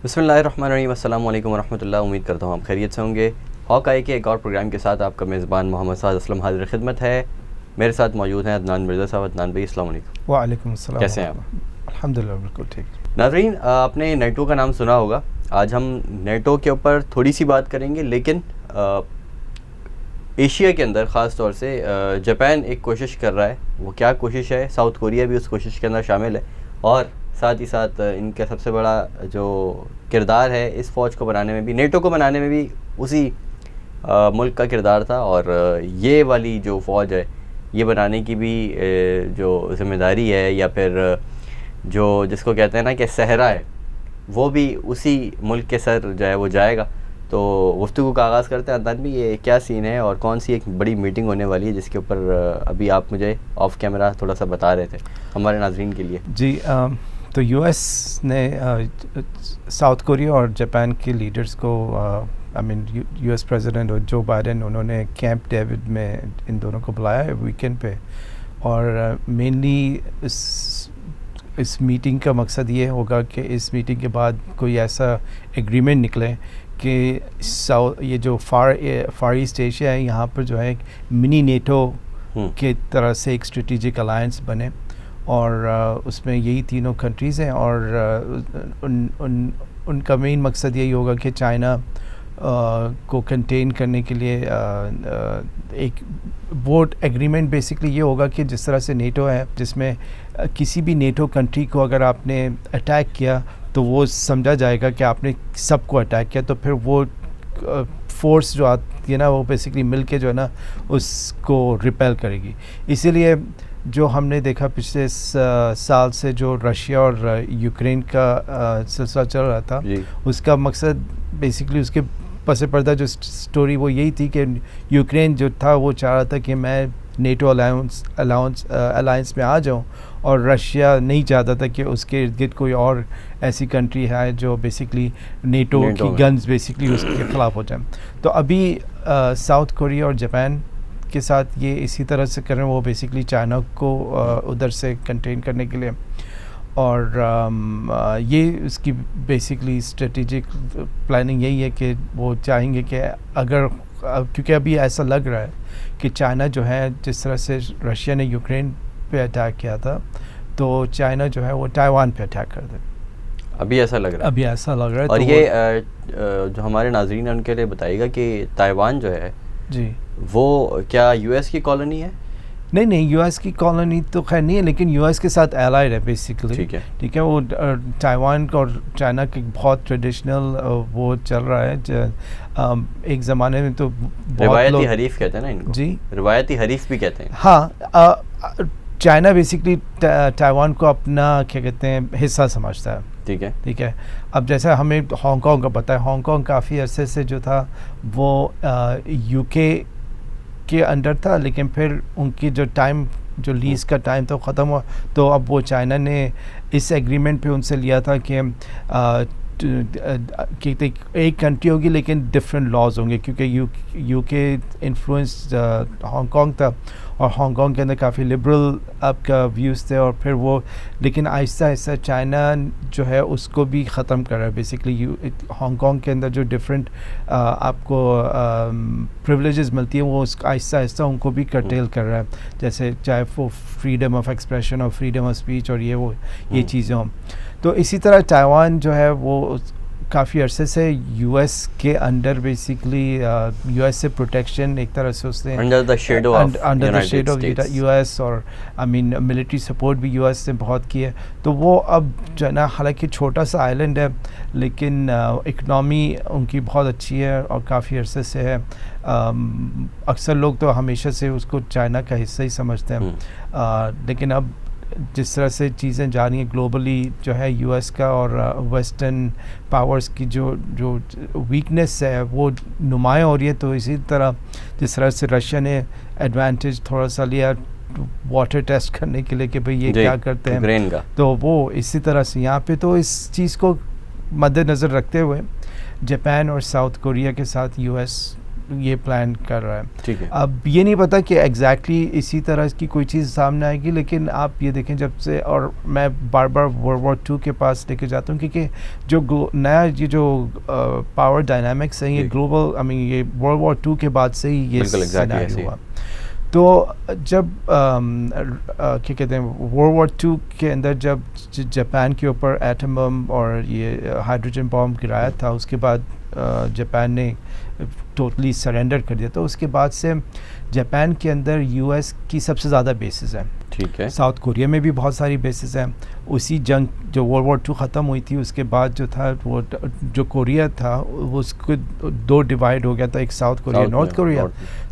बिस्मिल्लाहिर्रहमानिर्रहीम, अस्सलाम वालेकुम वरहमतुल्लाह। उम्मीद करता हूँ आप खैरियत से होंगे। हॉकाई के एक और प्रोग्राम के साथ आपका मेज़बान मोहम्मद साद असलम हाजिर खिदमत है। मेरे साथ मौजूद हैं अदनान मिर्ज़ा साहब। अदनान भाई अस्सलाम वालेकुम। वालेकुम अस्सलाम। कैसे हैं आप? अल्हम्दुलिल्लाह बिल्कुल ठीक। नाज़रीन, आपने नेटो का नाम सुना होगा। आज हम नेटो के ऊपर थोड़ी सी बात करेंगे, लेकिन एशिया के अंदर ख़ास तौर से जापान एक कोशिश कर रहा है। वो क्या कोशिश है? साउथ कोरिया भी उस कोशिश के अंदर शामिल है, और साथ ही साथ इनका सबसे बड़ा जो किरदार है इस फ़ौज को बनाने में भी, नेटो को बनाने में भी उसी मुल्क का किरदार था। और ये वाली जो फ़ौज है ये बनाने की भी जो ज़िम्मेदारी है, या फिर जो जिसको कहते हैं ना कि सहरा है, वो भी उसी मुल्क के सर जो है वो जाएगा। तो गुफ्तगू का आगाज़ करते हैं। अदनान भी, ये क्या सीन है और कौन सी एक बड़ी मीटिंग होने वाली है जिसके ऊपर अभी आप मुझे ऑफ कैमरा थोड़ा सा बता रहे थे हमारे नाजरीन के लिए? जी, तो यूएस ने साउथ कोरिया और जापान के लीडर्स को यूएस प्रेसिडेंट और जो बाइडेन, उन्होंने कैंप डेविड में इन दोनों को बुलाया है वीकेंड पे। और मेनली इस मीटिंग का मकसद ये होगा कि इस मीटिंग के बाद कोई ऐसा एग्रीमेंट निकले कि ये जो फार ईस्ट एशिया है, यहाँ पर जो है मिनी नेटो के तरह से एक स्ट्रेटेजिक अलायंस बने। और उसमें यही तीनों कंट्रीज़ हैं, और उनका मेन मकसद यही होगा कि चाइना को कंटेन करने के लिए एक वोट एग्रीमेंट बेसिकली ये होगा कि जिस तरह से नेटो है, जिसमें किसी भी नेटो कंट्री को अगर आपने अटैक किया तो वो समझा जाएगा कि आपने सबको अटैक किया, तो फिर वो फोर्स जो आती है ना, वो बेसिकली मिल के जो है ना उसको रिपेल करेगी। इसीलिए जो हमने देखा पिछले साल से जो रशिया और यूक्रेन का सिलसिला चल रहा था, उसका मकसद बेसिकली उसके पस पर्दा जो स्टोरी वो यही थी कि यूक्रेन जो था वो चाह रहा था कि मैं नेटो अलायंस में आ जाऊं, और रशिया नहीं चाहता था कि उसके इर्द गिर्द कोई और ऐसी कंट्री है जो बेसिकली नेटो की गन्स बेसिकली उसके ख़िलाफ़ हो जाए। तो अभी साउथ कोरिया और जापान के साथ ये इसी तरह से कर रहे हैं, वो बेसिकली चाइना को उधर से कंटेन करने के लिए। और ये उसकी बेसिकली स्ट्रेटेजिक प्लानिंग यही है कि वो चाहेंगे कि अगर, क्योंकि अभी ऐसा लग रहा है कि चाइना जो है, जिस तरह से रशिया ने यूक्रेन पे अटैक किया था, तो चाइना जो है वो ताइवान पे अटैक कर दे। अभी ऐसा लग रहा है। और तो ये जो हमारे नाजरीन हैं उनके लिए बताइएगा कि ताइवान जो है जी, वो क्या यूएस की कॉलोनी है? नहीं, यूएस की कॉलोनी तो खैर नहीं है, लेकिन यूएस के साथ एलाइड है बेसिकली। ठीक है। वो ताइवान और चाइना के बहुत ट्रेडिशनल वो चल रहा है। एक ज़माने में तो रिवायती हरीफ कहते हैं ना इनको। जी, रिवायती हरीफ भी कहते हैं। हाँ, चाइना बेसिकली ताइवान को अपना क्या कहते हैं हिस्सा समझता है। ठीक है। अब जैसा हमें हांगकांग का पता है, हांगकांग काफ़ी अरसे से जो था वो यूके के अंडर था, लेकिन फिर उनकी जो लीज़ का टाइम तो ख़त्म हुआ, तो अब वो चाइना ने इस एग्रीमेंट पे उनसे लिया था कि एक कंट्री होगी लेकिन डिफरेंट लॉज होंगे, क्योंकि यूके इन्फ्लुएंस हांगकांग था, और हांगकांग के अंदर काफ़ी लिबरल आपका व्यूज़ थे। और फिर वो, लेकिन आहिस्ता आहिस्ता चाइना जो है उसको भी ख़त्म कर रहा है। बेसिकली हांगकांग के अंदर जो डिफरेंट आपको प्रिविलेजेस मिलती है, वो आहिस्ता आहिस्ता उनको भी कर्टेल कर रहा है, जैसे चाहे वो फ्रीडम ऑफ एक्सप्रेशन और फ्रीडम ऑफ स्पीच और ये चीज़ें हों। तो इसी तरह ताइवान जो है वो काफ़ी अरसे से यूएस के अंडर बेसिकली यूएस से प्रोटेक्शन एक तरह से उसने under the shade of US, और मिलिट्री सपोर्ट भी यूएस ने बहुत की है। तो वो अब जो है ना, हालांकि छोटा सा आइलैंड है, लेकिन इकनॉमी उनकी बहुत अच्छी है और काफ़ी अरसे से है। अक्सर लोग तो हमेशा से उसको चाइना का हिस्सा ही समझते हैं, लेकिन अब जिस तरह से चीज़ें जा रही हैं ग्लोबली, जो है यूएस का और वेस्टर्न पावर्स की जो वीकनेस है वो नुमायाँ हो रही है। तो इसी तरह जिस तरह से रशिया ने एडवांटेज थोड़ा सा लिया वाटर टेस्ट करने के लिए कि भाई ये क्या करते हैं, तो वो इसी तरह से यहाँ पे, तो इस चीज़ को मद्देनज़र रखते हुए जापान और साउथ कोरिया के साथ यूएस ये प्लान कर रहा है। ठीक है। अब ये नहीं पता कि एग्जैक्टली इसी तरह की कोई चीज़ सामने आएगी, लेकिन आप ये देखें जब से, और मैं बार बार वर्ल्ड वॉर 2 के पास लेके जाता हूँ, क्योंकि जो नया ये जो पावर डायनामिक्स है ये ग्लोबल, आई मीन ये वर्ल्ड वॉर 2 के बाद से ही ये सिनेरियो हुआ। तो जब क्या कहते हैं वर्ल्ड वॉर 2 के अंदर जब जापान के ऊपर एटम बम और ये हाइड्रोजन बम गिराया था, उसके बाद जापान ने टोटली सरेंडर कर दिया। तो उसके बाद से जापान के अंदर यूएस की सबसे ज़्यादा बेसिस हैं। ठीक है। साउथ कोरिया में भी बहुत सारी बेसिस हैं। उसी जंग जो वर्ल्ड वॉर 2 ख़त्म हुई थी उसके बाद जो था वो जो कोरिया था वो उसको 2 डिवाइड हो गया था, एक साउथ कोरिया, नॉर्थ कोरिया।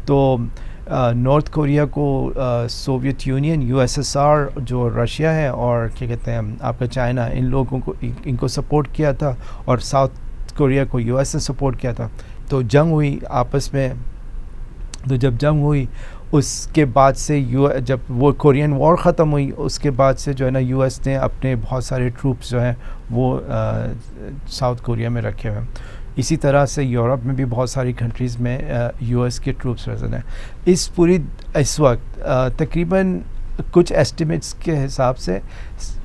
तो नॉर्थ कोरिया को सोवियत यूनियन, यूएसएसआर जो रशिया है और क्या कहते हैं आपका चाइना, इन लोगों को इनको सपोर्ट किया था, और साउथ कोरिया को यूएस ने सपोर्ट किया था। तो जंग हुई आपस में। तो जब जंग हुई उसके बाद से जब वो कोरियन वॉर ख़त्म हुई उसके बाद से जो है ना यूएस ने अपने बहुत सारे ट्रूप्स जो हैं वो साउथ कोरिया में रखे हुए हैं। इसी तरह से यूरोप में भी बहुत सारी कंट्रीज़ में यूएस के ट्रूप्स प्रेजेंट हैं। इस वक्त तकरीबन कुछ एस्टिमेट्स के हिसाब से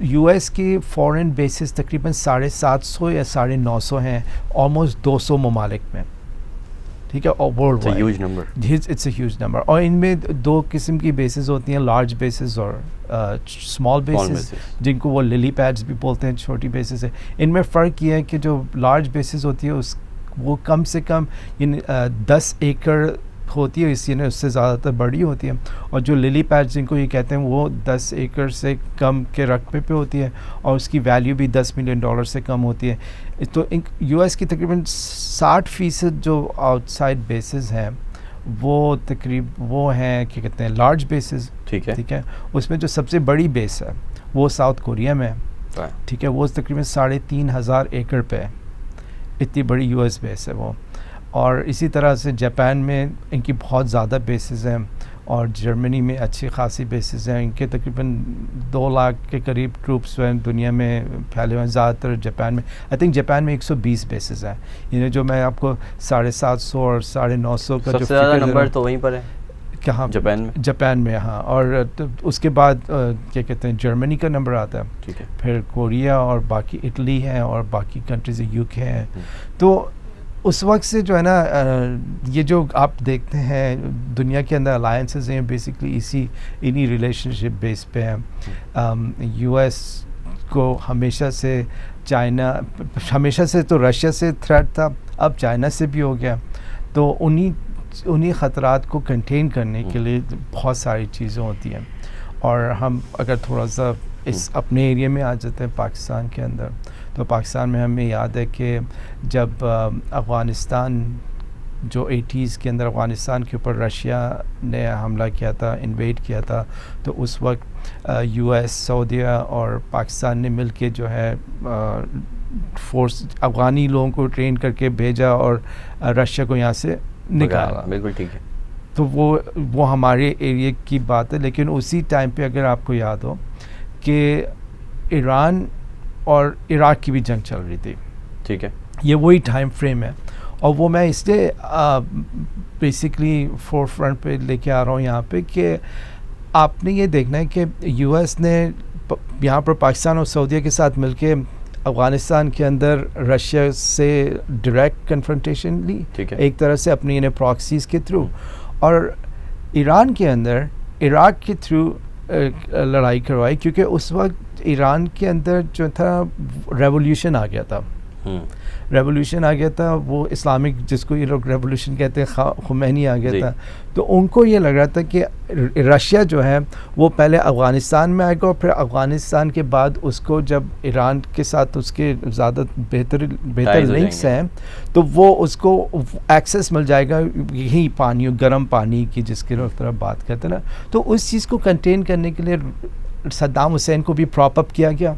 यूएस की फॉरेन बेसिस तकरीबन 750 या 950 हैं ऑलमोस्ट 200 ममालिक में। ठीक है, और world wide huge number, it's a huge number. और इनमें 2 किस्म की बेसिस होती हैं, लार्ज बेसिस और स्मॉल बेसिस, जिनको वो लिली पैड्स भी बोलते हैं, छोटी बेसिस है। इनमें फ़र्क ये है कि जो लार्ज बेसिस होती है वो कम से कम 10 एकड़ होती है, इसी ने उससे ज़्यादातर बड़ी होती है। और जो लिली पैड्स जिनको ये कहते हैं वो 10 एकड़ से कम के रकबे पे होती है, और उसकी वैल्यू भी $10 मिलियन से कम होती है। तो यूएस की तकरीबन 60% जो आउटसाइड बेसिस हैं वो हैं क्या कहते हैं लार्ज बेसिस। ठीक है। ठीक है, उसमें जो सबसे बड़ी बेस है वो साउथ कोरिया में है। ठीक है, वो तकरीबन 3,500 एकड़ पे है, इतनी बड़ी यूएस बेस है वो। और इसी तरह से जापान में इनकी बहुत ज़्यादा बेसिस हैं, और जर्मनी में अच्छी खासी बेसिस हैं। इनके तकरीबन 2 लाख के करीब ट्रूप्स हैं दुनिया में फैले हुए हैं, ज़्यादातर जापान में। आई थिंक जापान में 120 बेसिस हैं। ये जो मैं आपको 750 और 950 का सबसे ज़्यादा नंबर तो वहीं पर है, कहाँ? जापान में हाँ। और उसके बाद क्या कहते हैं जर्मनी का नंबर आता है। ठीक है। फिर कोरिया और बाकी इटली है और बाकी कंट्रीज़ यूके हैं। तो उस वक्त से जो है ना ये जो आप देखते हैं दुनिया के अंदर अलायंसेस हैं बेसिकली इन्हीं रिलेशनशिप बेस पे हैं। यूएस को हमेशा से तो रशिया से थ्रेट था, अब चाइना से भी हो गया। तो उन्हीं ख़तरात को कंटेन करने के लिए बहुत सारी चीज़ें होती हैं। और हम अगर थोड़ा सा इस अपने एरिया में आ जाते हैं पाकिस्तान के अंदर, तो पाकिस्तान में हमें याद है कि जब अफ़गानिस्तान जो 80s के अंदर अफ़गानिस्तान के ऊपर रशिया ने हमला किया था, इन्वेड किया था, तो उस वक्त यूएस, सऊदीया और पाकिस्तान ने मिलके जो है फोर्स अफ़गानी लोगों को ट्रेन करके भेजा और रशिया को यहाँ से निकाला। बिल्कुल ठीक है। तो वो हमारे एरिया की बात है। लेकिन उसी टाइम पे अगर आपको याद हो कि ईरान और इराक़ की भी जंग चल रही थी। ठीक है, ये वही टाइम फ्रेम है, और वो मैं इसलिए बेसिकली फोर फ्रंट पे लेके आ रहा हूँ यहाँ पे कि आपने ये देखना है कि यूएस ने यहाँ पर पाकिस्तान और सऊदीया के साथ मिलके अफ़गानिस्तान के अंदर रशिया से डायरेक्ट कन्फ्रंटेशन ली, एक तरह से अपनी इन्हें प्रॉक्सीज़ के थ्रू, और ईरान के अंदर इराक़ के थ्रू लड़ाई करवाई, क्योंकि उस वक्त ईरान के अंदर जो था रेवोल्यूशन आ गया था। रेवोल्यूशन आ गया था, वो इस्लामिक जिसको ये लोग रेवोल्यूशन कहते हैं, खुमैनी आ गया था। तो उनको ये लग रहा था कि रशिया जो है वो पहले अफ़गानिस्तान में आएगा, और फिर अफ़गानिस्तान के बाद उसको जब ईरान के साथ उसके ज़्यादा बेहतर लिंक्स हैं तो वो उसको एक्सेस मिल जाएगा यही पानी, गर्म पानी की जिसके तरफ बात करते हैं ना। तो उस चीज़ को कंटेन करने के लिए सद्दाम हुसैन को भी प्रॉप अप किया गया।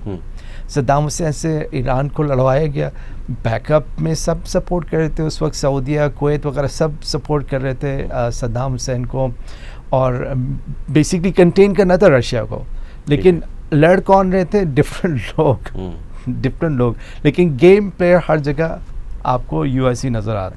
सद्दाम हुसैन से ईरान को लड़वाया गया। बैकअप में सब सपोर्ट कर रहे थे उस वक्त, सऊदीया, कुवैत वगैरह सब सपोर्ट कर रहे थे सद्दाम हुसैन को, और बेसिकली कंटेन करना था रशिया को। लेकिन लड़ कौन रहे थे? डिफरेंट लोग, लेकिन गेम प्लेयर हर जगह आपको यूएस ही नज़र आ रहा है।